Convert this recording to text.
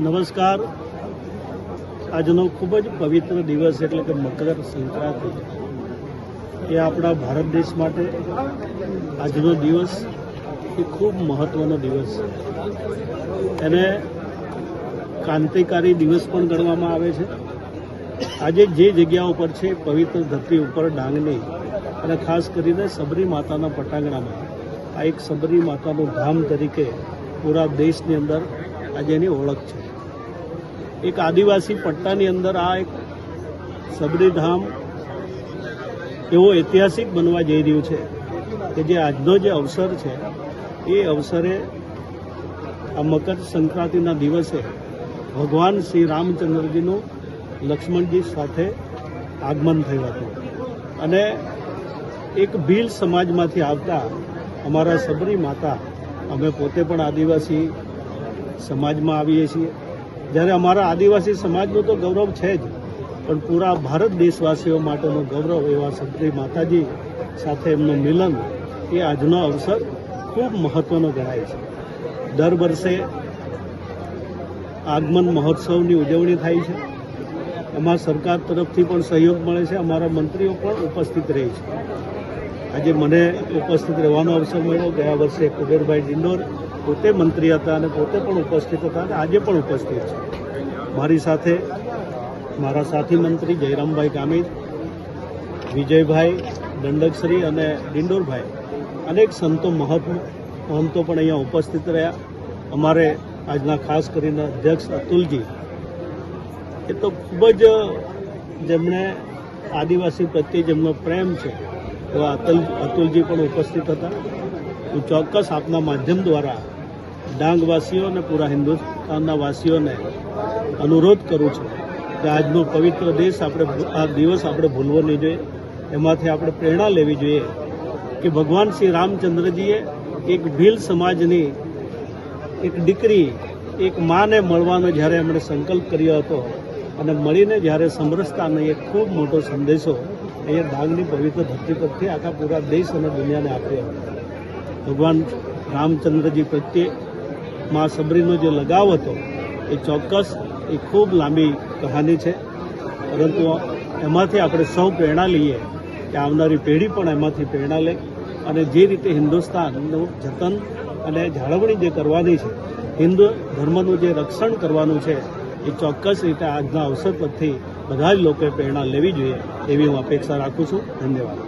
નમસ્કાર. આજનો ખૂબ જ પવિત્ર દિવસ એટલે કે મકર સંક્રાંતિ એ આપણા ભારત દેશ માટે આજનો દિવસ એ ખૂબ મહત્ત્વનો દિવસ છે. એને ક્રાંતિકારી દિવસ પણ ગણવામાં આવે છે. આજે જે જગ્યા ઉપર છે પવિત્ર ધરતી ઉપર ડાંગની અને ખાસ કરીને સબરી માતાના પટાંગણામાં આ એક સબરી માતાનું ધામ તરીકે પૂરા દેશની અંદર આજે એની ઓળખ છે. એક આદિવાસી પટ્ટાની અંદર આ એક સબરી ધામ એવો ઐતિહાસિક બનવા જઈ રહ્યું છે કે જે આજનો જે અવસર છે એ અવસરે આ મકર સંક્રાંતિના દિવસે ભગવાન શ્રી રામચંદ્રજીનું લક્ષ્મણજી સાથે આગમન થયું હતું અને એક ભીલ સમાજમાંથી આવતા અમારા સબરી માતા, અમે પોતે પણ આદિવાસી સમાજમાં આવીએ છીએ. જ્યારે અમારા આદિવાસી સમાજનું તો ગૌરવ છે જ, પણ પૂરા ભારત દેશવાસીઓ માટેનું ગૌરવ એવા સબરી માતાજી સાથે એમનું મિલન એ આજનો અવસર ખૂબ મહત્ત્વનો ગણાય છે. દર વર્ષે આગમન મહોત્સવની ઉજવણી થાય છે. એમાં સરકાર તરફથી પણ સહયોગ મળે છે. અમારા મંત્રીઓ પણ ઉપસ્થિત રહે છે. આજે મને ઉપસ્થિત રહેવાનો અવસર મળ્યો. ગયા વર્ષે કુબેરભાઈ ડિંડોર પોતે મંત્રી હતા અને પોતે પણ ઉપસ્થિત હતા અને આજે પણ ઉપસ્થિત છે. મારી સાથે મારા સાથી મંત્રી જયરામભાઈ ગામિત, વિજયભાઈ દંડકશ્રી અને ડિંડોરભાઈ, અનેક સંતો મહંતો પણ અહીંયા ઉપસ્થિત રહ્યા. અમારે આજના ખાસ કરીને અધ્યક્ષ અતુલજી, એ તો ખૂબ જ જેમણે આદિવાસી પ્રત્યે જેમનો પ્રેમ છે એવા અતુલજી પણ ઉપસ્થિત હતા. હું ચોક્કસ આપના માધ્યમ દ્વારા ડાંગવાસીઓ અને પૂરા હિન્દુસ્તાનના વાસીઓને અનુરોધ કરું છું કે આજનો પવિત્ર દેશ આ દિવસ આપણે ભૂલવો નહીં જોઈએ. એમાંથી આપણે પ્રેરણા લેવી જોઈએ કે ભગવાન શ્રી રામચંદ્રજીએ એક ભીલ સમાજની એક દીકરી, એક માને મળવાનો જ્યારે એમણે સંકલ્પ કર્યો હતો અને મળીને જ્યારે સમરસતાનો એક ખૂબ મોટો સંદેશો અહીંયા ડાંગની પવિત્ર ધરતી પરથી આખા પૂરા દેશ અને દુનિયાને આપ્યો. ભગવાન રામચંદ્રજી પ્રત્યે મા સબરીનો જે લગાવ હતો એ ચોક્કસ એ ખૂબ લાંબી કહાની છે, પરંતુ એમાંથી આપણે સૌ પ્રેરણા લઈએ કે આવનારી પેઢી પણ એમાંથી પ્રેરણા લે અને જે રીતે હિન્દુસ્તાનનું જતન અને જાળવણી જે કરવાની છે, હિન્દુ ધર્મનું જે રક્ષણ કરવાનું છે, એ ચોક્કસ રીતે આજના અવસર પરથી બધા જ લોકોએ પ્રેરણા લેવી જોઈએ એવી હું અપેક્ષા રાખું છું. ધન્યવાદ.